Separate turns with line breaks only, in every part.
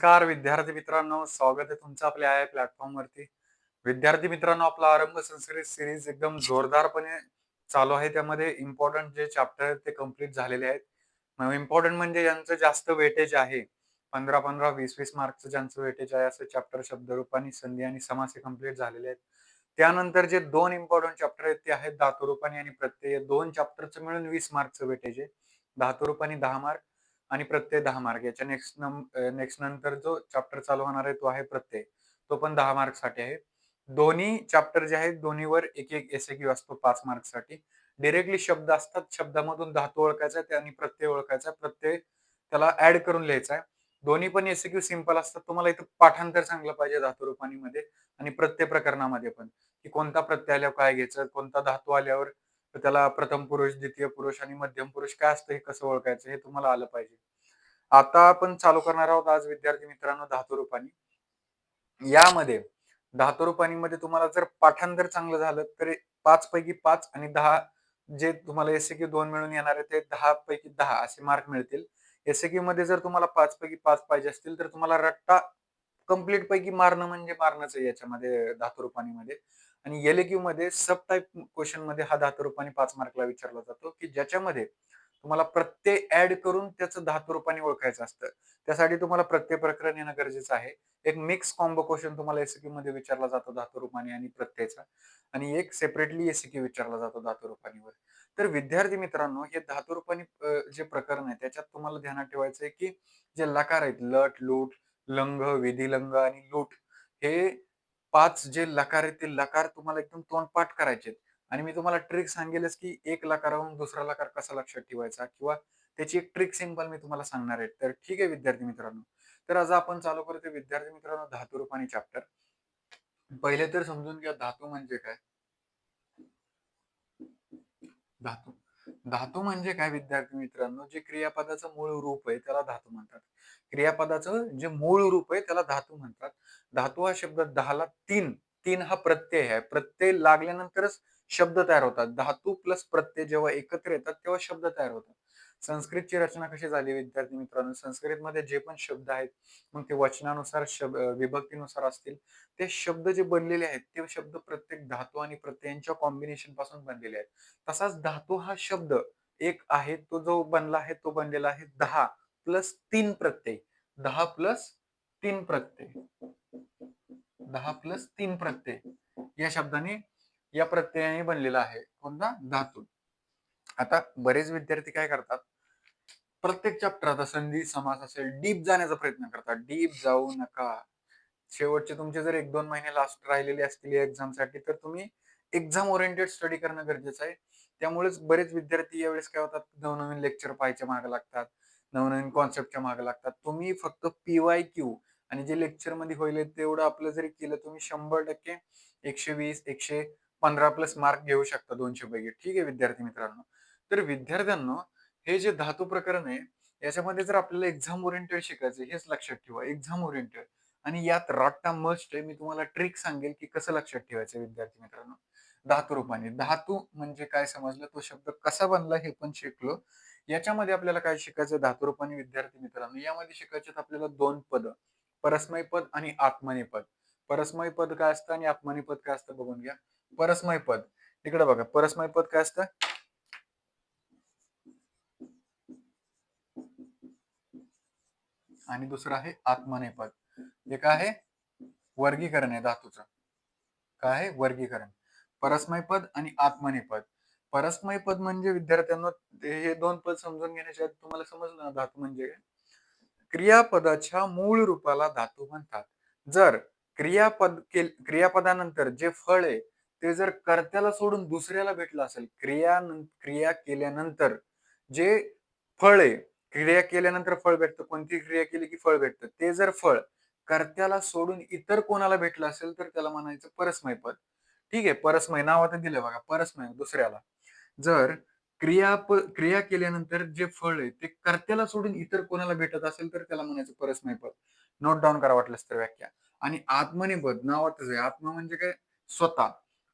नमस्कार विद्यार्थी मित्रांनो, स्वागत आहे तुमचं आपल्या आय प्लॅटफॉर्मवरती. विद्यार्थी मित्रांनो, आपला आरंभ संस्कृत सीरीज एकदम जोरदारपणे चालू आहे. त्यामध्ये इम्पोर्टंट जे चॅप्टर आहेत ते कंप्लीट झालेले आहेत. इम्पोर्टंट म्हणजे ज्यांचं जास्त वेटेज आहे, 15-15, 20-20 मार्क्सचं ज्यांचं वेटेज आहे, असे चॅप्टर शब्दरूप आणि संधी आणि समास हे कंप्लीट झालेले आहेत. त्यानंतर जे 2 इम्पोर्टंट चॅप्टर आहेत ते आहेत धातुरूप आणि प्रत्यय. 2 चॅप्टरचं मिळून 20 मार्क्सचं वेटेज आहे. धातुरूप 10 मार्क आणि प्रत्यय 10 मार्क. याच्या नेक्स्ट नंतर जो चॅप्टर चालू होणार आहे तो आहे प्रत्यय. तो पण 10 मार्कसाठी आहे. दोन्ही चॅप्टर जे आहेत दोन्हीवर एक-एक एस-ए-क्यू असतो 5 मार्क्ससाठी. डायरेक्टली शब्द असतात. शब्दामधून धातू ओळखायचा आहे आणि प्रत्यय ओळखायचा आहे. प्रत्यय त्याला ॲड करून लिहायचा आहे. दोन्ही पण एस-ए-क्यू सिंपल असतात. तुम्हाला इथं पाठांतर चांगलं पाहिजे धातुरूपानीमध्ये आणि प्रत्यय प्रकरणामध्ये पण, की कोणता प्रत्यय आल्यावर काय घ्यायचं, कोणता धातू आल्यावर त्याला प्रथम पुरुष, द्वितीय पुरुष आणि मध्यम पुरुष काय असतं हे कसं ओळखायचं हे तुम्हाला आलं पाहिजे. आता आपण चालू करणार आहोत आज विद्यार्थी मित्रांनो धातुरूपानी. यामध्ये धातुरूपानीमध्ये तुम्हाला जर पाठांतर चांगलं झालं तर 5 पैकी 5 आणि 10 जे तुम्हाला एस-ए-क्यू 2 मिळून येणार आहे ते 10 पैकी 10 असे मार्क मिळतील. एस-ए-क्यू मध्ये जर तुम्हाला 5 पैकी 5 पाहिजे असतील तर तुम्हाला रट्टा कंप्लीट पैकी मारणं म्हणजे मारणंच आहे याच्यामध्ये धातुरूपानीमध्ये. आणि एल-ए-क्यू मध्ये सब टाइप क्वेशन मध्ये हा धातुरूपानी 5 मार्कला विचारला जातो, की ज्याच्यामध्ये तुम्हाला प्रत्यय ॲड करून त्याचं धातुरूपाने ओळखायचं असतं. त्यासाठी तुम्हाला प्रत्यय प्रकरण येणं गरजेचं आहे. एक मिक्स कॉम्बो क्वेशन तुम्हाला एस-ए-क्यू मध्ये विचारला जातो धातुरूपाने आणि प्रत्ययचा आणि एक सेपरेटली एस-ए-क्यू विचारला जातो धातुरूपानीवर. तर विद्यार्थी मित्रांनो, हे धातुरूपानी जे प्रकरण आहे त्याच्यात तुम्हाला ध्यानात ठेवायचं आहे, की जे लकार आहेत लट, लूट, लंग, विधिलंग आणि लूट हे 5 जे लकार आहेत ते लकार तुम्हाला एकदम तोंडपाठ करायचे आहेत. आणि मी तुम्हाला ट्रिक सांगेलच, की एक लकाराहून दुसरा लकार कसा लक्षात ठेवायचा किंवा त्याची एक ट्रिक सिंपल मी तुम्हाला सांगणार आहे. तर ठीक आहे विद्यार्थी मित्रांनो. तर आज आपण चालू करतोय विद्यार्थी मित्रांनो धातुरूप आणि चॅप्टर. पहिले तर समजून घ्या धातू म्हणजे काय? धातू. धातू म्हणजे काय विद्यार्थी मित्रांनो? जे क्रियापदाचं मूळ रूप आहे त्याला धातू म्हणतात. क्रियापदाचं जे मूळ रूप आहे त्याला धातू म्हणतात. धातू हा शब्द 10ला 3, 3 हा प्रत्यय आहे. प्रत्यय लागल्यानंतरच शब्द तयार होतात. धातू प्लस प्रत्यय जेव्हा एकत्र येतात तेव्हा शब्द तयार होतात. संस्कृतची रचना कशी झाली विद्यार्थी मित्रांनो? संस्कृतमध्ये जे पण शब्द आहेत, मग ते वचनानुसार विभक्तीनुसार असतील. ते शब्द जे बनलेले आहेत, ते शब्द प्रत्येक धातू आणि प्रत्ययांच्या कॉम्बिनेशन पासून बनलेले आहेत. तसाच धातू हा शब्द एक आहे, तो जो बनला आहे तो बनलेला आहे 10 प्लस 3 प्रत्यय. 10 प्लस 3 प्रत्यय. 10 प्लस 3 प्रत्यय या शब्दाने या प्रत्ययाने बनलेला आहे. कोणता? धातू. आता बरेच विद्यार्थी काय करतात, प्रत्येक चॅप्टर आता संधी समास असेल डीप जाण्याचा प्रयत्न करतात. डीप जाऊ नका. शेवटचे तुमचे जर 1-2 महिने लास्ट राहिलेले असतील या एक्झामसाठी तर तुम्ही एक्झाम ओरिएंटेड स्टडी करणं गरजेचं आहे. त्यामुळेच बरेच विद्यार्थी यावेळेस काय होतात, नवनवीन लेक्चर पाहायच्या मागे लागतात. नवनवीन कॉन्सेप्टच्या मागे लागतात. तुम्ही फक्त पी-वाय-क्यू आणि जे लेक्चरमध्ये होईल तेवढं आपलं जरी केलं तुम्ही 100% 120, 115 प्लस मार्क घेऊ शकता 200 पैकी. ठीक आहे विद्यार्थी मित्रांनो. तर विद्यार्थ्यांनो, हे जे धातू प्रकरण आहे, याच्यामध्ये जर आपल्याला एक्झाम ओरिएंटेड शिकायचं हेच लक्षात ठेवा. एक्झाम ओरिएंटेड आणि यात रट्टा मस्ट आहे. मी तुम्हाला ट्रिक सांगेल, की कसं लक्षात ठेवायचं विद्यार्थी मित्रांनो. धातुरूपाने. धातू म्हणजे काय समजलं, तो शब्द कसा बनला हे पण शिकलो. याच्यामध्ये आपल्याला काय शिकायचं धातुरूपाने विद्यार्थी मित्रांनो, यामध्ये शिकायचे आपल्याला 2 पद. परस्मय पद आणि आत्मनेय पद. परस्मय पद काय असतं आणि आत्मनेय पद काय असतं बघून घ्या. परस्मय पद. इकडे बघा. परस्मय पद काय असतं? आणि दुसरं आहे आत्मनेय पद. हे काय आहे? वर्गीकरण आहे धातूचं. काय आहे? वर्गीकरण. परस्मय पद आणि आत्मनेय पद. परस्मय पद म्हणजे विद्यार्थ्यांनो हे 2 पद समजून घेण्याच्या आधी तुम्हाला समजलं ना धातू म्हणजे काय? क्रियापदाच्या मूळ रूपाला धातू म्हणतात. जर क्रियापदानंतर जे फळ आहे ते जर कर्त्याला सोडून दुसऱ्याला भेटलं असेल, क्रिया केल्यानंतर जे फळ आहे, क्रिया केल्यानंतर फळ भेटतं. कोणती क्रिया केली की फळ भेटतं. ते जर फळ कर्त्याला सोडून इतर कोणाला भेटलं असेल तर त्याला म्हणायचं परस्मय पद. ठीक आहे. परस्मय नाव आता दिलं बघा. परस्मय दुसऱ्याला. जर क्रिया केल्यानंतर जे फळ आहे ते कर्त्याला सोडून इतर कोणाला भेटत असेल तर त्याला म्हणायचं परस्मय पद. नोट डाउन करा वाटलंच तर व्याख्या. आणि आत्मनेपद नावातच आहे. आत्मा म्हणजे काय? स्वतः.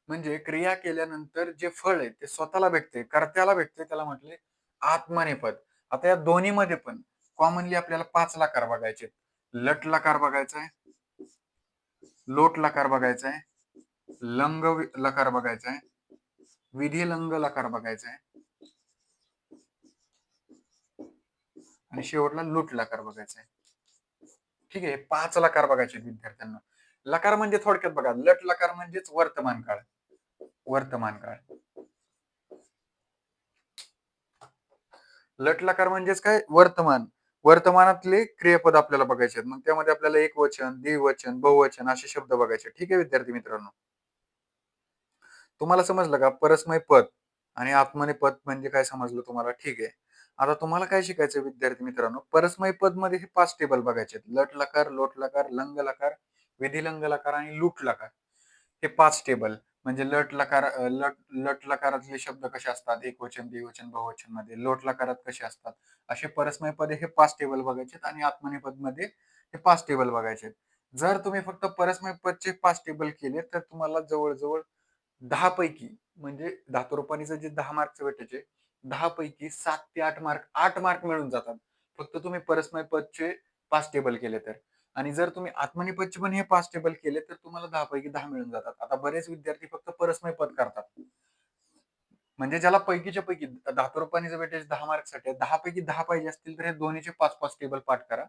म्हणजे क्रिया केल्यानंतर जे फळ आहे ते स्वतःला भेटते, कर्त्याला भेटते त्याला म्हटले आत्मनेपद. आता या दोन्हीमध्ये पण कॉमनली आपल्याला 5 लकार बघायचे. लट लकार बघायचा आहे, लोट लकार बघायचा आहे, लकार बघायचा आहे, विधिलंग लकार बघायचा आहे आणि शेवटला लूट लकार बघायचा आहे. ठीक आहे, 5 लकार बघायचे विद्यार्थ्यांना. लकार म्हणजे थोडक्यात बघा, लट लकार म्हणजेच वर्तमान काळ. वर्तमान काळ. लट लकार म्हणजेच काय? वर्तमान. वर्तमानातले क्रियापद आपल्याला बघायचे आहेत. मग त्यामध्ये आपल्याला एकवचन, द्विवचन, बहुवचन असे शब्द बघायचे. ठीक आहे विद्यार्थी मित्रांनो. तुम्हाला समजलं का? परस्मय पद आणि आत्मनेपद म्हणजे काय समजलं तुम्हाला? ठीक आहे. आता तुम्हाला काय शिकायचं विद्यार्थी मित्रांनो? परस्मय पद मध्ये हे 5 टेबल बघायचे आहेत. लट लकार, लोट लकार, लंग लकार, विधिलंग लकार आणि लूट लकार. हे 5 टेबल म्हणजे लट लकार लट लट लकारातले शब्द कसे असतात? एकवचन, द्विवचन, बहुवचन मध्ये. लोट लकारात कसे असतात? असे परस्मय पद हे 5 टेबल बघायचे आहेत आणि आत्मनेपद मध्ये हे 5 टेबल बघायचे आहेत. जर तुम्ही फक्त परस्मय पदचे 5 टेबल केले तर तुम्हाला जवळ-जवळ 10 पैकी म्हणजे धातुरूपानीचं जे 10 मार्कचं भेटायचे 10 पैकी 7 ते 8 मार्क 8 मार्क मिळून जातात. फक्त तुम्ही परस्मय पदचे 5 टेबल केले तर. आणि जर तुम्ही आत्मनेपदचे पण हे 5 टेबल केले तर तुम्हाला 10 पैकी 10 मिळून जातात. आता बरेच विद्यार्थी फक्त परस्मय पद करतात. म्हणजे ज्याला पैकीच्या पैकी धातुरूपानीचं वेटेज 10 मार्कसाठी 10 पैकी 10 पाहिजे असतील तर हे दोन्हीचे 5-5 टेबल पाठ करा.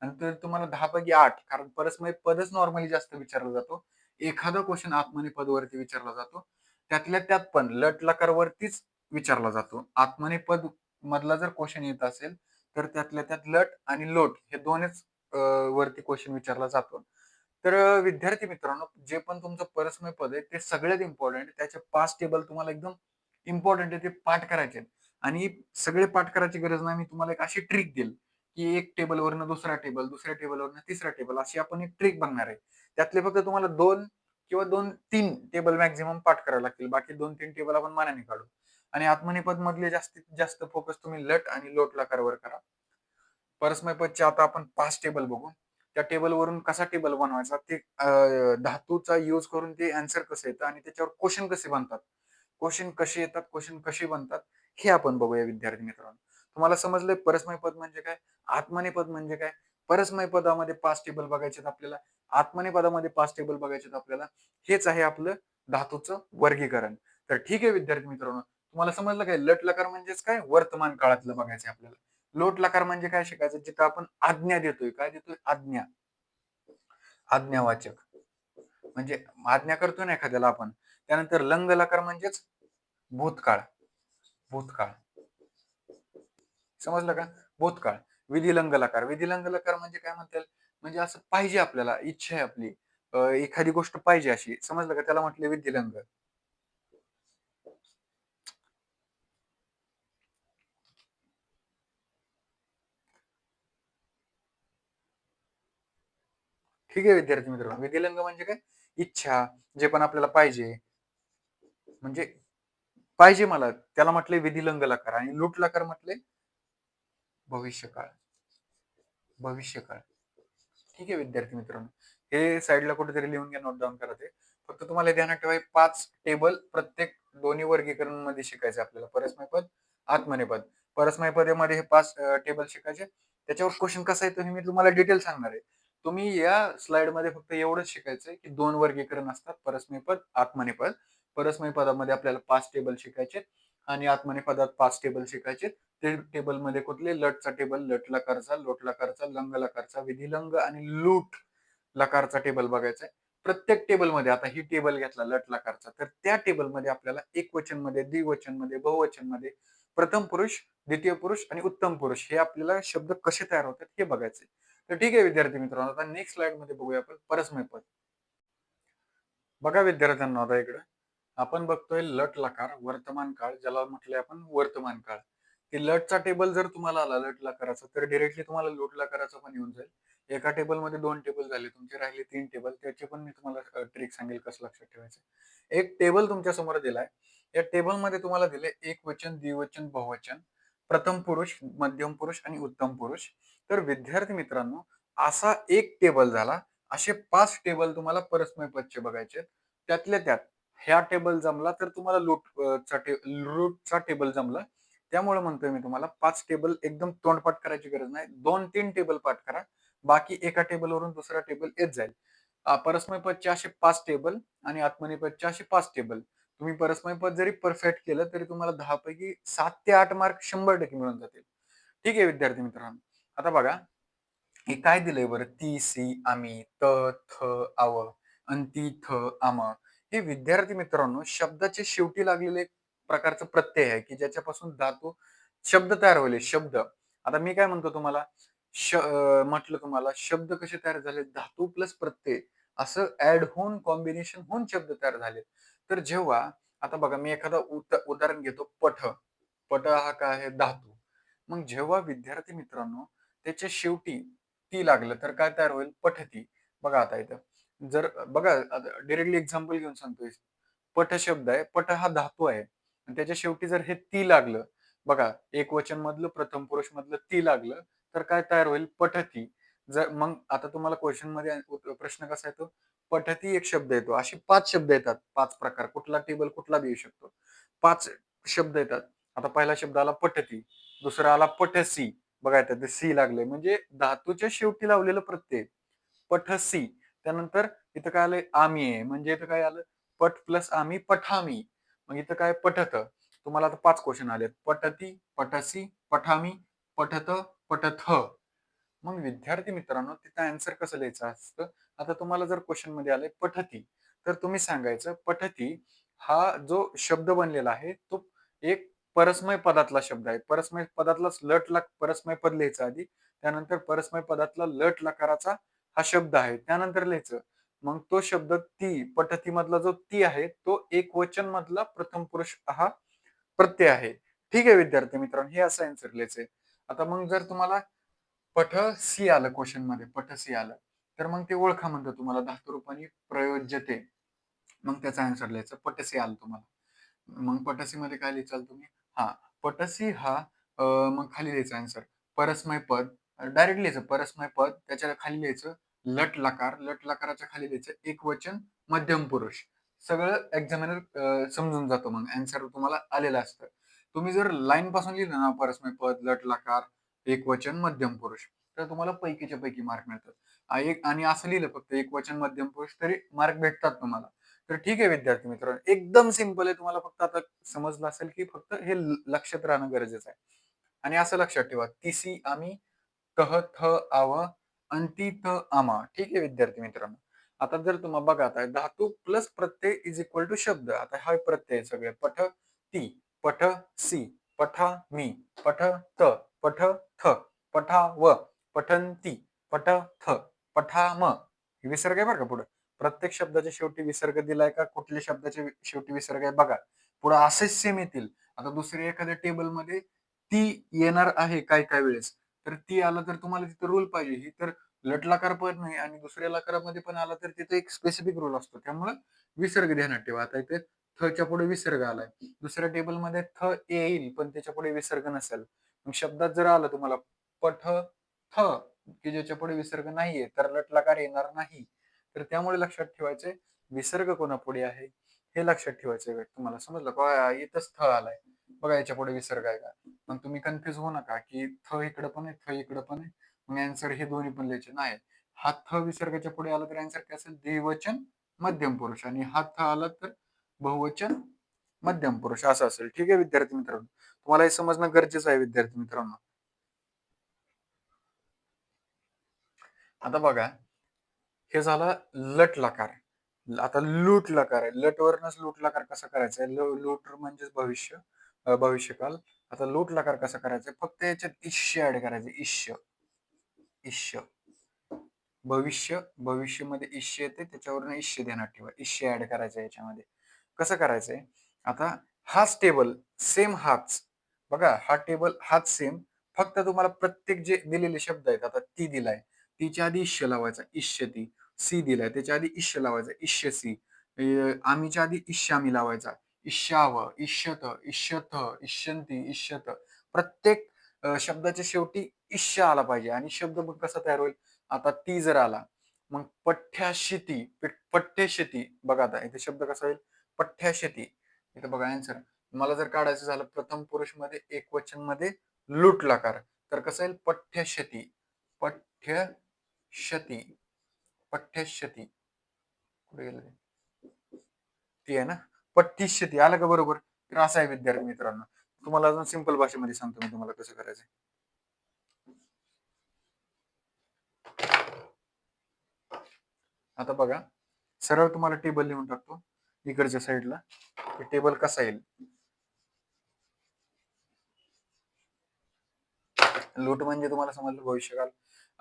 आणि तर तुम्हाला 10 पैकी 8 कारण परस्मय पदच नॉर्मली जास्त विचारला जातो. एखादा क्वेश्चन आत्मनेपद वरती विचारला जातो. त्यातल्या त्यात पण लट लकार वरतीच विचारला जातो. आत्मनेपद मधला जर क्वेश्चन येत असेल तर त्यातल्या त्यात लट आणि लोट हे दोनच वरती क्वेश्चन विचारला जातो. तर विद्यार्थी मित्रांनो जे पण तुमचं परस्मय पद आहे ते सगळ्यात इम्पॉर्टंट आहे. त्याचे 5 टेबल तुम्हाला एकदम इम्पॉर्टंट आहे ते पाठ करायचे आहेत. आणि सगळे पाठ करायची गरज नाही. मी तुम्हाला एक अशी ट्रिक देईल, की एक टेबलवरनं दुसरा टेबल, दुसऱ्या टेबलवरनं तिसरा टेबल अशी आपण एक ट्रिक बघणार आहे. त्यातले फक्त तुम्हाला 2 किंवा 2-3 टेबल मॅक्सिमम पाठ करावे लागतील. बाकी 2-3 टेबल आपण मनाने काढू. आणि आत्मनेपद मधले जास्तीत जास्त फोकस तुम्ही लट आणि लोट लकारवर करा. परस्मय पदचे आता आपण 5 टेबल बघू. त्या टेबलवरून कसा टेबल बनवायचा ते धातूचा यूज करून ते आन्सर कसं येतं आणि त्याच्यावर क्वेश्चन कसे बनतात. क्वेश्चन कसे येतात, क्वेश्चन कसे बनतात हे आपण बघूया विद्यार्थी मित्रांनो. तुम्हाला समजलंय परस्मय पद म्हणजे काय? आत्मनेय पद म्हणजे काय? परस्मय पदामध्ये 5 टेबल बघायचे आपल्याला. आत्मनेय पदामध्ये 5 टेबल बघायचे आपल्याला. हेच आहे आपलं धातूचं वर्गीकरण. तर ठीक आहे विद्यार्थी मित्रांनो. तुम्हाला समजलं काय? लट लकार म्हणजेच काय? वर्तमान काळातलं बघायचं आपल्याला. लोट लकार म्हणजे काय शिकायचं? जिथं आपण आज्ञा देतोय. काय देतोय? आज्ञा. आज्ञावाचक. म्हणजे आज्ञा करतोय ना एखाद्याला आपण. त्यानंतर लंग लकार म्हणजेच भूतकाळ. भूतकाळ. समजलं का? भूतकाळ. विधिलंग लकार. विधिलंग लकार म्हणजे काय म्हणता येईल? म्हणजे असं पाहिजे आपल्याला, इच्छा आहे आपली. एखादी गोष्ट पाहिजे अशी. समजलं का? त्याला म्हटले विधिलंग. ठीक आहे विद्यार्थी मित्रांनो. विधिलिंग म्हणजे काय? इच्छा, जे पण आपल्याला पाहिजे. म्हणजे पाहिजे मला, त्याला म्हटले विधिलिंग लकार आणि लूट लकार म्हटले भविष्यकाळ. भविष्यकाळ. ठीक आहे विद्यार्थी मित्रांनो. हे साइडला कुठेतरी लिहून घ्या, नोट डाउन करा ते. फक्त तुम्हाला ध्यानात ठेवा 5 टेबल प्रत्येक दोन्ही वर्गीकरणामध्ये शिकायचे आपल्याला. परस्मय पद, आत्मनेय पद. परस्मय पदामध्ये हे 5 टेबल शिकायचे. त्याच्यावर क्वेश्चन कसा येतो हे मी तुम्हाला डिटेल सांगणार आहे. तुम्ही या स्लाइडमध्ये फक्त एवढंच शिकायचंय, की 2 वर्गीकरण असतात. परस्मय पद, आत्मनेय पद. परस्मय पदामध्ये आपल्याला 5 टेबल शिकायचे आणि आत्मनेय पदात 5 टेबल शिकायचे. ते टेबलमध्ये कुठले? लटचा टेबल, लट लकारचा, लोट लकारचा, लंग लकारचा, विधिलंग आणि लूट लकारचा टेबल बघायचा आहे. प्रत्येक टेबलमध्ये आता ही टेबल घेतला लट लकारचा, तर त्या टेबलमध्ये आपल्याला एकवचनमध्ये, द्विवचनमध्ये, बहुवचनमध्ये प्रथम पुरुष, द्वितीय पुरुष आणि उत्तम पुरुष हे आपल्याला शब्द कसे तयार होतात हे बघायचे. तर ठीक आहे विद्यार्थी मित्रांनो, आता नेक्स्ट स्लाइडमध्ये बघूया आपण परस्मय पद. बघा विद्यार्थ्यांनो आता इकडे आपण बघतोय लट लकार वर्तमान काळ ज्याला म्हटलंय आपण वर्तमान काळ. ते लटचा टेबल जर तुम्हाला आला लट लकाराचा तर डायरेक्टली तुम्हाला लोट लकाराचा पण येऊन जाईल. एका टेबलमध्ये 2 टेबल झाले तुमचे राहिले 3 टेबल त्याचे पण मी तुम्हाला ट्रिक सांगेल कसं लक्षात ठेवायचं. एक टेबल तुमच्या समोर दिलाय. या टेबलमध्ये तुम्हाला दिले एकवचन, द्विवचन, बहुवचन, प्रथम पुरुष, मध्यम पुरुष आणि उत्तम पुरुष. तर विद्यार्थी मित्रांनो असा एक टेबल झाला. असे 5 टेबल तुम्हाला परस्मय पदचे बघायचे. त्यातल्या त्यात ह्या टेबल जमला तर तुम्हाला रूटचा टेबल जमला. त्यामुळे म्हणतोय मी तुम्हाला 5 टेबल एकदम तोंडपाठ करायची गरज नाही. 2-3 टेबल पाठ करा. बाकी एका टेबलवरून दुसरा टेबल येत जाईल. परस्मय पदचे असे 5 टेबल आणि आत्मनेय पदचे असे 5 टेबल. तुम्ही परस्मय पद जरी परफेक्ट केलं तरी तुम्हाला 10 पैकी 7 ते 8 मार्क 100% मिळून जातील. ठीक आहे विद्यार्थी मित्रांनो. आता बघा, हे काय दिलंय बरं? ती, सी, आम्ही, त, थ, आव, अन, ती, थ, आम. हे विद्यार्थी मित्रांनो शब्दाच्या शेवटी लागलेले एक प्रकारचं प्रत्यय आहे, की ज्याच्यापासून धातू शब्द तयार होईल शब्द. आता मी काय म्हणतो तुम्हाला, म्हटलं तुम्हाला शब्द कसे तयार झाले? धातू प्लस प्रत्यय असं ॲड होऊन कॉम्बिनेशन होऊन शब्द तयार झाले. तर जेव्हा आता बघा मी एखादा उदाहरण घेतो पठ. पठ हा काय आहे? धातू. मग जेव्हा विद्यार्थी मित्रांनो त्याच्या शेवटी ती लागलं तर काय तयार होईल? पठती. बघा आता इथं जर बघा आता डायरेक्टली एक्झाम्पल घेऊन सांगतोय. पठ शब्द आहे. पठ हा धातू आहे. आणि त्याच्या शेवटी जर हे ती लागलं, बघा एकवचन मधलं प्रथम पुरुष मधलं ती लागलं, तर काय तयार होईल? पठती. जर मग आता तुम्हाला क्वेशन मध्ये प्रश्न कसा येतो? पठती एक शब्द येतो. असे 5 शब्द येतात. 5 प्रकार. कुठला टेबल कुठला बी येऊ शकतो. 5 शब्द येतात. आता पहिला शब्द आला पठती. दुसरा आला पठसी. बघा इथं ते सी लागलंय. म्हणजे धातूच्या शेवटी लावलेलं प्रत्यय. पठसी. त्यानंतर इथं काय आलंय? आम्ही आहे. म्हणजे इथं काय आलं? पठ प्लस आम्ही पठामी. मग इथं काय? पठत. तुम्हाला आता 5 क्वेशन आलेत. पठती, पठसी, पठामी, पठत, पठथ. मग विद्यार्थी मित्रांनो तिथं आन्सर कसं लिहायचं असतं? आता तुम्हाला जर क्वेशन मध्ये आलंय पठती, तर तुम्ही सांगायचं पठती हा जो शब्द बनलेला आहे तो एक परस्मय पदातला शब्द आहे. परस्मय पदातलाच परस्मय पद लिहायचं आधी. त्यानंतर परस्मय पदातला लट लकाराचा हा शब्द आहे. त्यानंतर लिहायचं. मग तो शब्द ती, पठती मधला जो ती आहे तो एकवचन मधला प्रथम पुरुष हा प्रत्यय आहे. ठीक आहे विद्यार्थी मित्रांनो, हे असं आन्सर लिहायचंय. आता मग जर तुम्हाला पठसी आलं क्वेशन मध्ये, पठसी आलं, तर मग ते ओळखा म्हणतं तुम्हाला धातुरूपाने प्रयोज्यते. मग त्याचा आन्सर लिहायचा. पटसी आलं तुम्हाला. मग पटसी मध्ये काय लिहाल तुम्ही? हा पटसी हा मग खाली लिहायचं आन्सर. परस्मय पद डायरेक्ट लिहायचं परस्मय पद, त्याच्या खाली लिहायचं लट लकार, लट लकाराच्या खाली लिहायचं एकवचन मध्यम पुरुष. सगळं एक्झामिनर समजून जातो, मग आन्सर तुम्हाला आलेलं असतं. तुम्ही जर लाईन पासून लिहिलं ना परस्मय पद, लट लकार, एकवचन मध्यम पुरुष, तर तुम्हाला पैकीच्या पैकी मार्क मिळतात. आणि असं लिहिलं फक्त एकवचन मध्यम पुरुष तरी मार्क भेटतात तुम्हाला. तर ठीक आहे विद्यार्थी मित्रांनो, एकदम सिंपल आहे. तुम्हाला फक्त आता समजलं असेल की फक्त हे लक्षात राहणं गरजेचं आहे. आणि असं लक्षात ठेवा, तिसी आम्ही, तह थ आव, अंती त आमा. ठीक आहे विद्यार्थी मित्रांनो. आता जर तुम्हाला बघा आता धातू plus Pratyaya is equal to शब्द. आता हा प्रत्यय सगळे पठ ती, पठ सी, पठा मी, पठ त, पठ थ, पठाव, पठंती, पठ थ, पठाम. विसर्ग आहे बरं का पुढे. प्रत्येक शब्दाच्या शेवटी विसर्ग दिलाय का? कुठल्या शब्दाच्या शेवटी विसर्ग आहे बघा. पुढे असेच सेम येतील. आता दुसऱ्या एखाद्या टेबलमध्ये ती येणार आहे काय काय वेळेस. तर ती आलं तर तुम्हाला तिथं रूल पाहिजे. ही तर लट लकार पण नाही आणि दुसऱ्या लकारामध्ये पण आला तर तिथे एक स्पेसिफिक रूल असतो. त्यामुळे विसर्ग ध्यानात ठेवा. आता इथे थच्या पुढे विसर्ग आलाय. दुसऱ्या टेबलमध्ये थ येईल पण त्याच्या पुढे विसर्ग नसेल. मग शब्दात जर आलं तुम्हाला पठ थ, की ज्याच्या पुढे विसर्ग नाहीये तर लट लकार येणार नाही. तर त्यामुळे लक्षात ठेवायचे विसर्ग कोणापुढे आहे हे लक्षात ठेवायचं. तुम्हाला समजलं का? इथंच थ आलाय. बघा याच्या पुढे विसर्ग आहे का? मग तुम्ही कन्फ्युज होऊ नका की थ इकडं पण आहे, थ इकडं पण आहे. मग आन्सर हे दोन्ही पण लिहायचे नाही. हा थ विसर्गाच्या पुढे आला तर आन्सर काय असेल? द्विवचन मध्यम पुरुष. आणि हा थ आला तर बहुवचन मध्यम पुरुष असं असेल. ठीक आहे विद्यार्थी मित्रांनो, तुम्हाला हे समजणं गरजेचं आहे विद्यार्थी मित्रांनो. आता बघा, हे झालं लट लकार. आता लूट लकार आहे. लट वरनच लूट लकार कसा करायचा आहे? लूट म्हणजेच भविष्य, भविष्यकाल. आता लूट लकार कसा करायचा? फक्त याच्यात इश्य ऍड करायचं. इश्य, इश्य, भविष्य, भविष्यमध्ये इश्य येते त्याच्यावरून इश्य ध्यानात ठेवा. इश्य ऍड करायचं याच्यामध्ये. कसं करायचंय? आता हाच टेबल सेम हाच. बघा हा टेबल हाच सेम. फक्त तुम्हाला प्रत्येक जे दिलेले शब्द आहेत, आता ती दिलाय. तिच्या आधी इश्य लावायचा. इष्यती. सी दिलाय. त्याच्या आधी इश्य लावायचा. इष्यसी. आम्हीच्या आधी इष्यामी लावायचा. इष्याव, इष्यत, इष्यथ, इष्यंती, इष्यत. प्रत्येक शब्दाच्या शेवटी इश्य आला पाहिजे. आणि शब्द मग कसा तयार होईल? आता ती जर आला, मग पठ्याशीती, पठ्यशती. बघा आता इथे शब्द कसा होईल? पठ्याशती. इथं बघा आन्सर. मला जर काढायचं झालं प्रथम पुरुष मध्ये एकवचन मध्ये लूट लकार, तर कसं येईल? पठ्यशती, पठ्य शती, पठ्यशती. कुठे गेलं ते? ती आहे ना, पठ्ठिष्यती. आलं का बरोबर? तर असं आहे विद्यार्थी मित्रांनो. तुम्हाला अजून सिंपल भाषेमध्ये सांगतो मी तुम्हाला कसं करायचं. आता बघा, सरळ तुम्हाला टेबल लिहून टाकतो इकडच्या साईडला. टेबल कसा येईल? लोट म्हणजे तुम्हाला समजलं भविष्यकाल.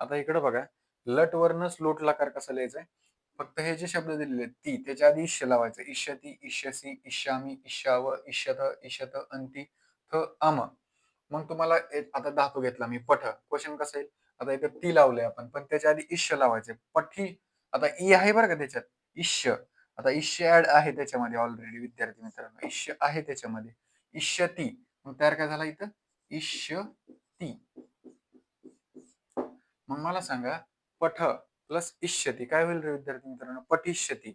आता इकडे बघा, लट वरनच लोट लकार कसा लिहायचा आहे? फक्त हे जे शब्द दिलेले आहेत ती त्याच्या आधी इश्य लावायचं. इष्यती, इष्यसी, इष्यामी, इष्याव, इष्यथ, इष्यत, अंती, थ, अम. मग तुम्हाला आता धातू घेतला मी पठ. क्वेश्चन कसं येईल? आता इथे ती लावलंय आपण, पण त्याच्या आधी इष्य लावायचे. पठी. आता ई आहे बरं का त्याच्यात. इष्य. आता इष्य ऍड आहे त्याच्यामध्ये ऑलरेडी विद्यार्थी मित्रांनो. इष्य आहे त्याच्यामध्ये. इष्यती. मग तयार काय झाला इथं? इष्यती. मग मला सांगा, पठ प्लस इष्यती काय होईल रे विद्यार्थी मित्रांनो? पठिष्यती.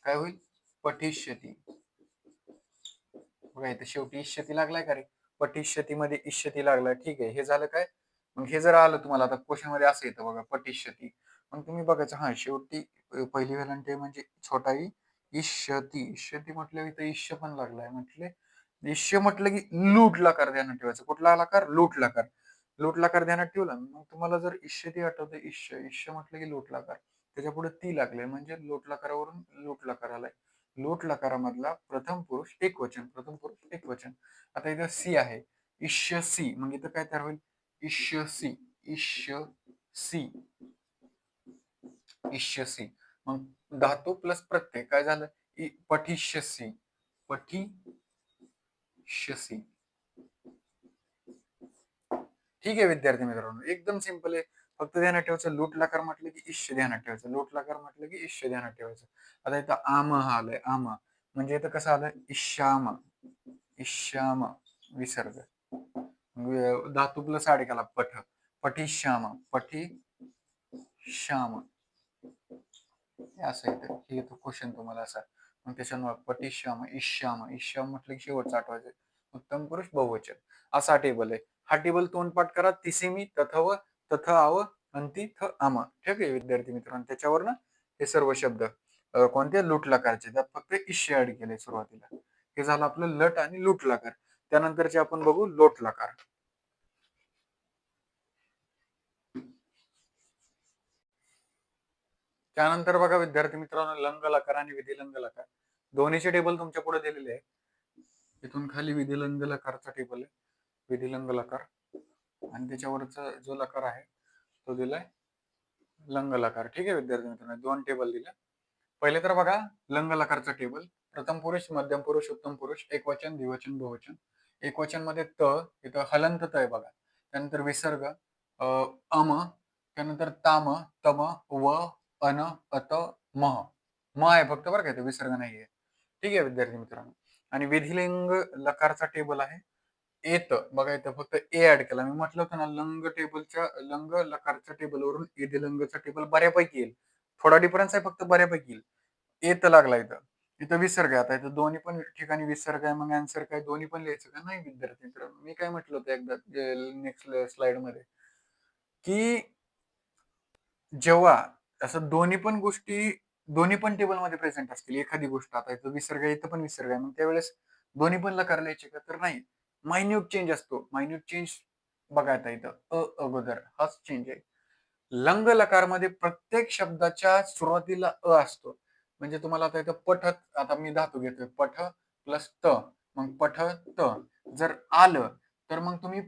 काय होईल? पठिष्यती. बघा इथे शेवटी इष्यती लागलाय का रे? पठिष्यती मध्ये इष्यती लागलाय. ठीक आहे, हे झालं काय? मग हे जर आलं तुम्हाला आता क्वेश्चन मध्ये असं येतं बघा, पठिष्यती. मग तुम्ही बघायचं, हा शेवटी पहिली वेलांटी म्हणजे छोटा ई. इष्यती. इष्यती म्हटलं इथं इष्य पण लागलाय. म्हटले इष्य म्हटलं की लूट लकार ध्यानात ठेवायचं. कुठला लकार? लूट लकार. लूट लकार ध्यानात ठेवला, मग तुम्हाला जर इष्यती आठवतं, इष्य इष्य म्हटलं की लूट लकार. त्याच्या पुढे ती लागले म्हणजे लोट लकारावरून लूट लकार आलाय. लोट लकारामधला प्रथम पुरुष एकवचन. प्रथम पुरुष एकवचन. आता इथं सी आहे. इष्यसी. मग इथं काय तयार होईल? इष्यसी. इष्यसी. इष्यसी. मग धातू प्लस प्रत्यय काय झालं? पठिष्यसी. पठिष्यसी. ठीक आहे विद्यार्थी मित्रांनो, एकदम सिंपल आहे. फक्त ध्यानात ठेवायचं, लूट लकार म्हटलं की इष्य ध्यानात ठेवायचं. लूट लकार म्हटलं की इष्य ध्यानात ठेवायचं. आता इथं आम हा आलंय. आम म्हणजे इथं कसं आलं? इश्याम. इश्याम विसर्ग. धातू प्लस आडेकाला पठ. पठिश्याम. पठिश्याम. असं येतं. हे येतो क्वेश्चन तुम्हाला असा. मग त्याच्यामुळे पठिश्याम, इश्याम. इश्याम म्हटलं की शेवटचं आठवायचं. उत्तम पुरुष बहुवचन. असा टेबल आहे. हा टेबल तोंडपाठ करा. तिसिमी, तथव, तथ आव, अंती, थ आम. ठीक आहे विद्यार्थी मित्रांनो, त्याच्यावर ना हे सर्व शब्द कोणते? लूट लकारचे. त्यात फक्त इष्य ऍड केले सुरुवातीला. हे झालं आपलं लट आणि लूट लकार. त्यानंतरचे आपण बघू लोट लकार. त्यानंतर बघा विद्यार्थी मित्रांनो, लंग लकार आणि विधिलंग लकार. दोन्हीचे टेबल तुमच्या पुढे दिलेले आहे. इथून खाली विधिलंग लकारचा टेबल आहे. विधिलंग लकार आणि त्याच्यावरचा जो लकार आहे तो दिलाय लंग लकार. ठीक आहे विद्यार्थी मित्रांनो, दोन टेबल दिले. पहिले तर बघा लंग लकारचा टेबल. प्रथम पुरुष, मध्यम पुरुष, उत्तम पुरुष, एकवचन, द्विवचन, बहुवचन. एकवचन मध्ये त, इथं हलंत त आहे बघा. त्यानंतर विसर्ग अम, त्यानंतर ताम, तम, व, अन, अत, मह. म आहे फक्त बरं का, इथं विसर्ग नाहीये. ठीक आहे विद्यार्थी मित्रांनो. आणि विधिलिंग लकारचा टेबल आहे येत. बघा इथं फक्त ए ऍड केला. मी म्हटलं होतं ना, लंग टेबलच्या लंग लकारच्या टेबलवरून विधिलिंगचा टेबल बऱ्यापैकी येईल. थोडा डिफरन्स आहे फक्त बऱ्यापैकी येईल. येत लागला इथं. इथं विसर्ग आहे. आता इथं दोन्ही पण ठिकाणी विसर्ग आहे. मग आन्सर काय? दोन्ही पण लिहायचं का? नाही विद्यार्थी मित्रांनो. मी काय म्हटलं होतं एकदा नेक्स्ट स्लाइड मध्ये, की जेव्हा असं दोन्ही पण गोष्टी दोन्ही पण टेबलमध्ये प्रेझेंट असतील, एखादी गोष्ट आता इथं विसर्ग आहे, इथं पण विसर्ग आहे, मग त्यावेळेस दोन्ही पण लकार लिहायचे का? तर नाही. मायन्यूट चेंज असतो. मायन्यूट चेंज बघा आता इथं अगोदर हाच चेंज आहे. लंग लकारमध्ये प्रत्येक शब्दाच्या सुरुवातीला असतो. म्हणजे तुम्हाला आता इथं आता मी धातू घेतोय पठ प्लस त. मग पठत जर आलं तर मग तुम्ही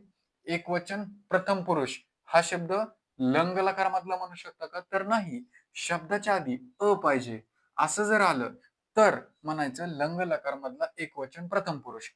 एकवचन प्रथम पुरुष हा शब्द लंग लकारामधला म्हणू शकता का? तर नाही. शब्दाच्या आधी पाहिजे. असं जर आलं तर म्हणायचं लंग लकार मधला एकवचन प्रथम पुरुष.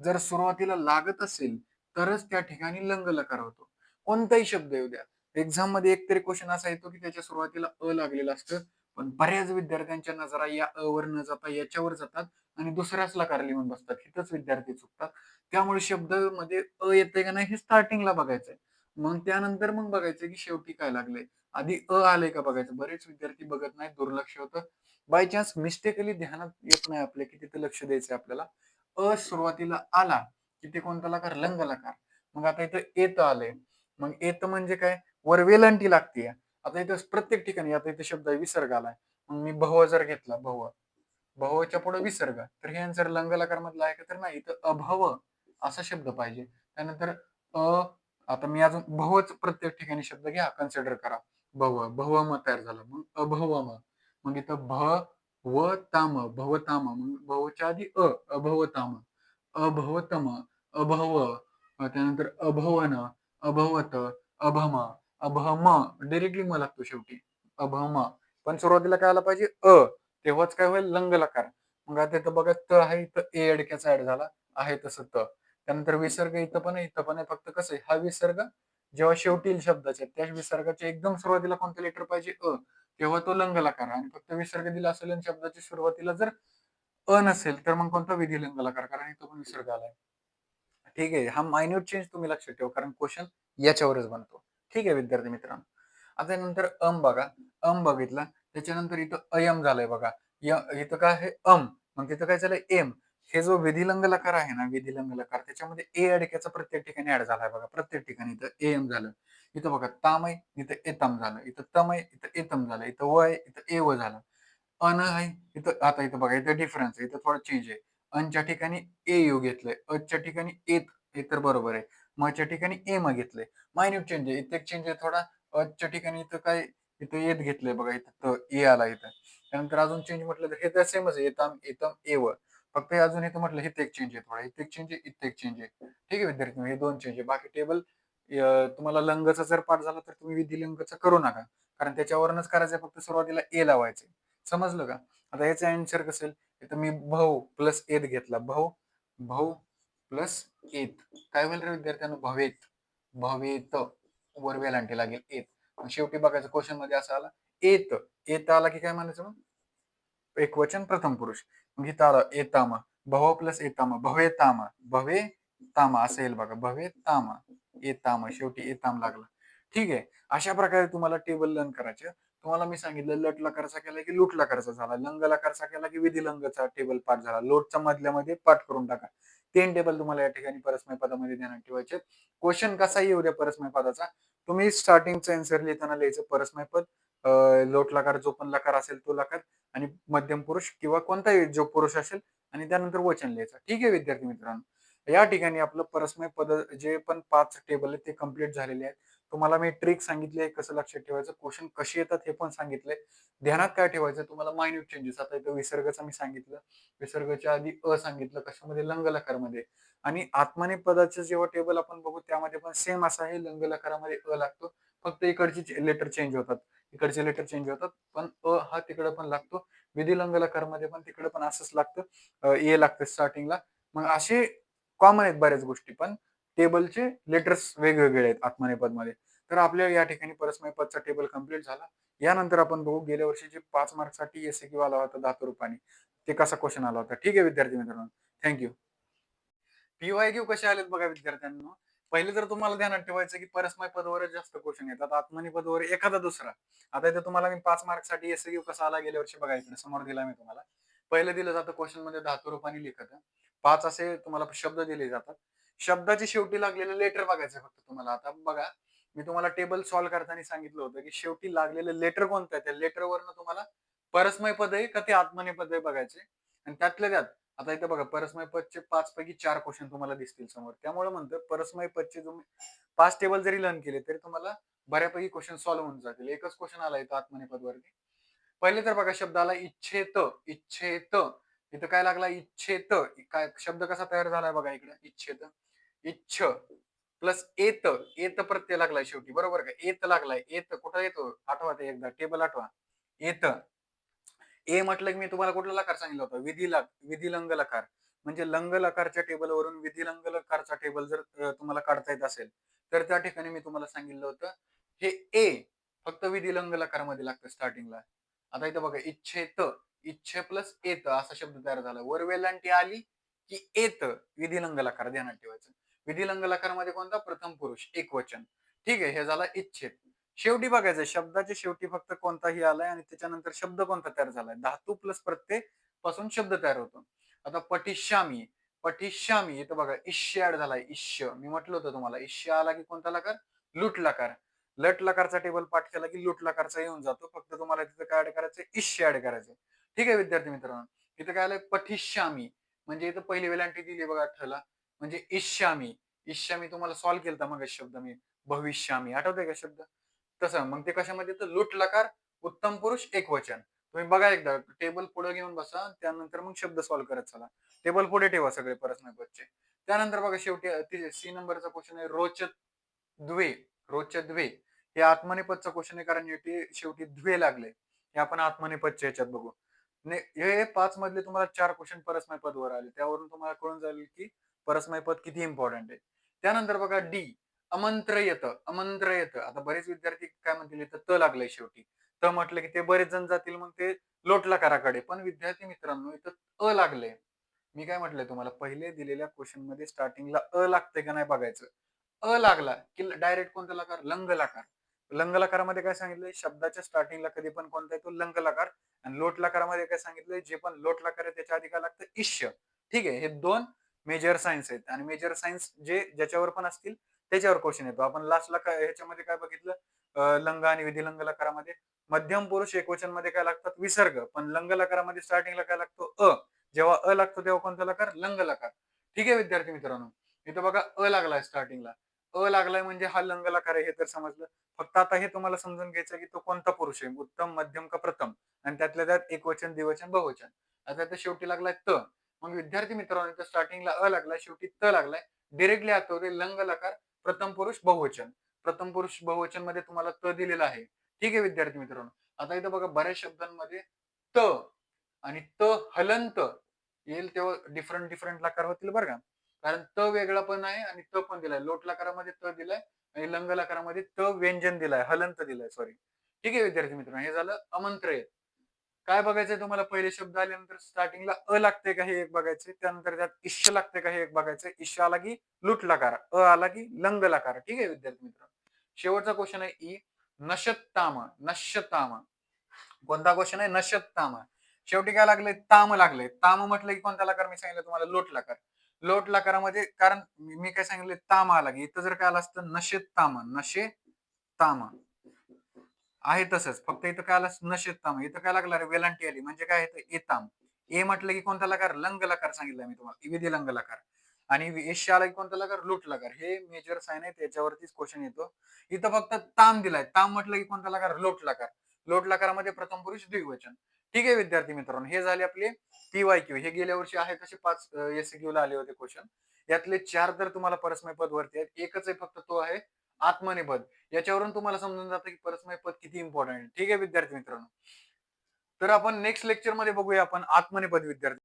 जर सुरुवातीला लागत असेल तरच त्या ठिकाणी लंग लकार होतो. कोणताही शब्द येऊ द्या. एक्झाम मध्ये एक तरी क्वेश्चन असा येतो की त्याच्या सुरुवातीला लागलेलं असतं, पण बऱ्याच विद्यार्थ्यांच्या नजरा या वर न जाता याच्यावर जातात आणि दुसऱ्याच लकार लिहून बसतात. इथंच विद्यार्थी चुकतात. त्यामुळे शब्द मध्ये येतंय का नाही हे स्टार्टिंगला बघायचंय. मग त्यानंतर मग बघायचं की शेवटी काय लागलंय. आधी आलंय का बघायचं. बरेच विद्यार्थी बघत नाही, दुर्लक्ष होतं. बाय चान्स मिस्टेकली ध्यानात येत नाही आपल्या की तिथे लक्ष द्यायचंय आपल्याला. सुरुवातीला आला की ते कोणता लकार? लंग लकार. मग आता इथं येत आलंय. मग येत म्हणजे काय? वर वेलांटी लागते. आता इथं प्रत्येक ठिकाणी आता इथे शब्द विसर्ग आलाय. मग मी भव जर घेतला भवच्या पुढे विसर्ग, तर हे आन्सर लंग लकार मधला आहे का? तर नाही, इथं अभव असा शब्द पाहिजे. त्यानंतर अ आता मी अजून भवच प्रत्येक ठिकाणी शब्द घ्या, कन्सिडर करा. भवम तयार झाला. मग अभवम. मग इथं भवताम. मग भवच्या आधी अभवताम. अभवतम, अभव, त्यानंतर अभवन, अभवत, अभम, अभम. डायरेक्टली म लागतो शेवटी. अभम. पण सुरुवातीला काय आला पाहिजे? तेव्हाच काय होईल? लंग लकार. मग आता इथं बघा त आहे, इथं ए अडक्याचा ऍड झाला आहे तसं त. त्यानंतर विसर्ग इथं पण आहे, इथं पण आहे. फक्त कसं आहे, हा विसर्ग जेव्हा शेवटी येईल शब्दाच्या, त्या विसर्गाच्या एकदम सुरुवातीला कोणतं लेटर पाहिजे? तेव्हा तो लंग लकार. आणि फक्त विसर्ग दिला असेल आणि शब्दाच्या सुरुवातीला जर नसेल, तर मग कोणता विधिलिंग लकार, कारण इथं पण विसर्ग आलाय. ठीक आहे. हा मायन्यूट चेंज तुम्ही लक्षात ठेवा, कारण क्वेश्चन याच्यावरच बनतो. ठीक आहे विद्यार्थी मित्रांनो. आता नंतर बघा. बघितला. त्याच्यानंतर इथं अयम झालंय बघा. इथं काय आहे? मग तिथं काय झालंय? एम. हे जो विधिलिंग लकार आहे ना, विधिलिंग लकार, त्याच्यामध्ये ए अडक्याचा प्रत्येक ठिकाणी ऍड झालाय बघा. प्रत्येक ठिकाणी इथं एम झालं. इथं बघा ताम आहे, इथं एतम झालं. इथं तम आहे, इथं एतम झालं. इथं व आहे, इथं एव झालं. आहे, इथं आता इथं बघा, इथं डिफरन्स आहे. इथं थोडा चेंज आहे. अनच्या ठिकाणी ए यू घेतलंय. अच्या ठिकाणी एत, हे तर बरोबर आहे. मच्या ठिकाणी एम घेतलंय. मायन्यूट चेंज आहे. इथे एक चेंज आहे थोडा. अच्या ठिकाणी इथं काय, इथं येत घेतलंय बघा. इथं ए आला इथं. त्यानंतर अजून चेंज म्हटलं तर हे तर सेमच आहे. येताम, येतम, एव. फक्त अजून इथं म्हटलं इथं एक चेंज आहे थोडा. इथे एक चेंज आहे, इथे एक चेंज आहे. ठीक आहे विद्यार्थी, हे दोन चेंज आहे. बाकी टेबल तुम्हाला लंगचा जर पाठ झाला तर तुम्ही विधिलिंगचा करू नका. कारण त्याच्यावरूनच करायचं, फक्त सुरुवातीला ए लावायचं. समजलं का? आता याचं आन्सर कसं येईल? इथं मी भव प्लस एत घेतला. भव प्लस एत. काय होईल रे विद्यार्थ्यांनो? भवेत. वर वेलांटी लागेल एत. शेवटी बघायचं क्वेश्चन मध्ये असं आला एत. एत आला की काय म्हणायचं मग? एकवचन प्रथम पुरुष. मग इथं आलं एतामा. भव प्लस एतामा. भवे तामा असं येईल बघा. भवे तामा. एतामा. शेवटी एताम लागला. ठीक आहे. अशा प्रकारे तुम्हाला टेबल लर्न करायचे. तुम्हाला मी सांगितलं लट लकारचा केला की लूट लकारचा झाला. लंग लकारचा केला की विधी लंगचा टेबल पाठ झाला. लोटचा मधल्या मध्ये पाठ करून टाका. 3 टेबल तुम्हाला या ठिकाणी परस्मय पदामध्ये ध्यानात ठेवायचे. क्वेश्चन कसा येऊ द्या परस्मय पदाचा, तुम्ही स्टार्टिंगचा आन्सर लिहिताना लिहायचं परस्मय पद, लोट लकार जो पण लकार असेल तो लकार, आणि मध्यम पुरुष किंवा कोणताही जो पुरुष असेल, आणि त्यानंतर वचन लिहायचं. ठीक आहे विद्यार्थी मित्रांनो, या ठिकाणी आपलं परस्मय पद जे पण 5 टेबल आहेत ते कंप्लीट झालेले आहेत. तुम्हाला मी ट्रिक सांगितली आहे कसं लक्षात ठेवायचं, क्वेश्चन कसे येतात हे पण सांगितलंय. ध्यानात काय ठेवायचं तुम्हाला? Minute changes. आता इथं विसर्गाचं मी सांगितलं. विसर्गाच्या आधी सांगितलं कशामध्ये? लंग लकारमध्ये. आणि आत्मनेप पदाचं जेव्हा टेबल आपण बघू त्यामध्ये पण सेम असं आहे. लंग लकारामध्ये लागतो. फक्त इकडची लेटर चेंज होतात. इकडचे लेटर चेंज होतात. पण हा तिकडे पण लागतो. विधी लंग लकारमध्ये पण तिकडे पण असंच लागतं. ए लागतं स्टार्टिंगला. मग असे कॉमन आहेत बऱ्याच गोष्टी, पण टेबलचे लेटर्स वेगवेगळे आहेत आत्मनेपद मध्ये. तर आपल्या या ठिकाणी परस्मय पदचा टेबल कंप्लीट झाला. यानंतर आपण बघू गेल्या वर्षी जे 5 मार्कसाठी एसक्यू आला होता धातुरूपाने, ते कसा क्वेश्चन आला होता. ठीक आहे विद्यार्थी मित्रांनो, थँक्यू. पीवायक्यू कसे आलेत बघा विद्यार्थ्यांनो. पहिले तर तुम्हाला ध्यानात ठेवायचं की परस्मय पदावरच जास्त क्वेश्चन येतात. आत्मनी पदावर एखादा दुसरा. आता इथे तुम्हाला मी 5 मार्कसाठी एसक्यू कसा आला गेल्या वर्षी बघा, इकडे समोर दिला मी तुम्हाला. पहिलं दिलं जातं क्वेश्चन मध्ये धातू रूपाने लिखत. 5 असे तुम्हाला शब्द दिले जातात. शब्दाची शेवटी लागलेलं लेटर बघायचं फक्त तुम्हाला. आता बघा, मी तुम्हाला टेबल सॉल्व्ह करताना सांगितलं होतं की शेवटी लागलेलं लेटर कोणतं आहे, त्या लेटरवरनं तुम्हाला परस्मय पद आहे का ते आत्मनेय पद आहे बघायचे. आणि त्यातल्या त्यात आता इथं बघा, परस्मय पदचे 5 पैकी 4 क्वेश्चन तुम्हाला दिसतील समोर. त्यामुळे म्हणतो परस्मय पदचे तुम्ही 5 टेबल जरी लर्न केले तरी तुम्हाला बऱ्यापैकी क्वेश्चन सॉल्व्ह होऊन जातील. एकच क्वेश्चन आला इथं आत्मनेय पद वरती. पहिले तर बघा, शब्द आला इच्छेत. इच्छेत. इथं काय लागला? इच्छेत. काय शब्द कसा तयार झालाय बघा इकडे? इच्छेत. इच्छ प्लस एत. एत प्रत्यय लागलाय शेवटी, बरोबर का? एत लागलाय. एत कुठं येतो? आठवा ते एकदा टेबल आठवा. एत. ए म्हटलं की मी तुम्हाला कुठला लकार सांगितलं होतं? विधिलंग लकार. म्हणजे लंग लकारच्या टेबलवरून विधिलंग लकारचा टेबल जर तुम्हाला काढता येत असेल, तर त्या ठिकाणी मी तुम्हाला सांगितलं होतं हे ए फक्त विधिलंग लकारमध्ये लागतं स्टार्टिंगला. आता इथं बघा, इच्छेत. इच्छे प्लस एत असा शब्द तयार झाला. वर वेलांटी आली की एत विधिलंग लकार, ध्यानात ठेवायचं. विधिलंग लकारमध्ये कोणता? प्रथम पुरुष एकवचन. ठीक आहे, हे झाला इच्छेत. शेवटी बघायचं शब्दाच्या शेवटी फक्त कोणताही आलाय आणि त्याच्यानंतर शब्द कोणता तयार झालाय. धातू प्लस प्रत्यय पासून शब्द तयार होतो. आता पठिष्यामी. पठिष्यामी इथं बघा इश्य ऍड झालाय. इश्य मी म्हटलं होतं तुम्हाला, इश्य आला की कोणता लकार? लूट लकार. लट लकारचा टेबल पाठ केला की लुट लकारचा येऊन जातो. फक्त तुम्हाला तिथं काय ऍड करायचं, इश्य ऍड करायचं. ठीक आहे विद्यार्थी मित्रांनो. इथं काय आलंय, पठिष्यामी. म्हणजे इथं पहिली वेलांटी दिली बघा ठला, म्हणजे इष्यामी. इष्यामी तुम्हाला सॉल्व्ह केलता मग शब्द मी, भविष्यामी. आठवतंय का शब्द? तसं मग ते कशामध्ये येतं, लुट लकार, उत्तम पुरुष, एकवचन. तुम्ही बघा एकदा टेबल पुढे घेऊन बसा, त्यानंतर मग शब्द सॉल्व्ह करत चला. टेबल पुढे ठेवा सगळे परस्मैपदचे. त्यानंतर बघा शेवटी सी नंबरचा क्वेश्चन आहे, रोचक द्वे. रोजच्या द्वे हे आत्मनेपदचा क्वेश्चन आहे, कारण शेवटी द्वे लागले. हे आपण आत्मनेपदच्या ह्याच्यात बघू. हे 5 मधले तुम्हाला 4 क्वेश्चन परस्मय पदवर आले. त्यावरून तुम्हाला कळून जाईल की परस्मय पद किती इम्पॉर्टंट आहे. त्यानंतर बघा डी, अमंत्रयत. अमंत्रयत. आता बरेच विद्यार्थी काय म्हणतील, इथं त लागलंय शेवटी. त म्हटलं की ते बरेच जण जातील मग ते लोटलकाराकडे. पण विद्यार्थी मित्रांनो, इथं अ लागलंय. मी काय म्हटलंय तुम्हाला, पहिले दिलेल्या क्वेश्चन मध्ये स्टार्टिंगला अ लागते का नाही बघायचं. अ लागला की डायरेक्ट कोणता लकार, लंग लकार. लंग लकारामध्ये काय सांगितलंय, शब्दाच्या स्टार्टिंगला कधी पण कोणता येतो, लंग लकार. आणि लोट लकारामध्ये काय सांगितलंय, जे पण लोट लकार आहे त्याच्या आधी काय लागतं, इश्य. ठीक आहे, हे 2 मेजर सायन्स आहेत. आणि मेजर सायन्स जे ज्याच्यावर पण असतील त्याच्यावर क्वेश्चन येतो. आपण लास्टला काय ह्याच्यामध्ये काय बघितलं, लंग आणि विधिलंग लकारामध्ये मध्यम पुरुष एकवचन मध्ये काय लागतात, विसर्ग. पण लंग लकारामध्ये स्टार्टिंगला काय लागतो, अ. जेव्हा अ लागतो तेव्हा कोणता लकार, लंग लकार. ठीक आहे विद्यार्थी मित्रांनो. इथं बघा अ लागलाय स्टार्टिंगला. अ लागलाय म्हणजे हा लंग लकार आहे, हे तर समजलं. फक्त आता हे तुम्हाला समजून घ्यायचं की तो कोणता पुरुष आहे, उत्तम, मध्यम का प्रथम. आणि त्यातल्या त्यात एकवचन, द्विवचन, बहुवचन. आता इथं शेवटी लागलाय त. मग विद्यार्थी मित्रांनो, इथं स्टार्टिंगला अ लागलाय, शेवटी त लागलाय. डायरेक्टली आठवते लंग लकार, प्रथम पुरुष, बहुवचन. प्रथम पुरुष बहुवचन मध्ये तुम्हाला त दिलेला आहे. ठीक आहे विद्यार्थी मित्रांनो. आता इथं बघा बऱ्याच शब्दांमध्ये त आणि त हलंत येईल तेव्हा डिफरंट डिफरंट लकार होतील बरं का. कारण त वेगळा पण आहे आणि त पण दिलाय. लोट लकारामध्ये त दिलाय आणि लंग लकारामध्ये त व्यंजन दिलाय, हलंत दिलाय, सॉरी. ठीक आहे विद्यार्थी मित्रांनो, हे झालं अमंत्रय. काय बघायचंय तुम्हाला, पहिले शब्द आल्यानंतर स्टार्टिंगला अ लागते का हे एक बघायचंय. त्यानंतर त्यात इश्य लागते का हे एक बघायचंय. इश्य आला की लुट लकार, अ आला की लंग लकार. ठीक आहे विद्यार्थी मित्रांनो. शेवटचा क्वेश्चन आहे ई, नशत्ताम. नश्यताम. कोणता क्वेश्चन आहे, नशत्ताम. शेवटी काय लागले, ताम लागले. ताम म्हटलं की कोणता लकार, मी सांगितलं तुम्हाला, लोट लकार. लोट लकारामध्ये कारण मी काय सांगितलं, ताम आला की इथं जर काय आलं असतं, नशेताम. नशेताम आहे तसंच, फक्त इथं काय आलं, नशेताम. इथं काय लागलं, वेलांटी आली म्हणजे काय येतं, एताम. ए म्हटलं की कोणता लकार, लंग लकार सांगितलं मी तुम्हाला, विधी लंग लकार. आणि एश आला की कोणता लकार, लूट लकार. हे मेजर साइन आहे, त्याच्यावरतीच क्वेश्चन येतो. इथं फक्त ताम दिलाय. ताम म्हटलं की कोणता लकार, लोट लकार. लोट लकारामध्ये प्रथम पुरुष, द्विवचन. ठीक आहे विद्यार्थी मित्रांनो, हे झाले आपले PYQ. हे गेल्या वर्षी आहे तसे 5 SQ ला आले होते क्वेश्चन. यातले 4 तर तुम्हाला परस्मय पद वरती आहेत. एकच आहे फक्त, तो आहे आत्मनेपद. याच्यावरून तुम्हाला समजून जातं की परस्मय पद किती इम्पॉर्टंट आहे. ठीक आहे विद्यार्थी मित्रांनो. तर आपण नेक्स्ट लेक्चर मध्ये बघूया आपण आत्मनेपद विद्यार्थी.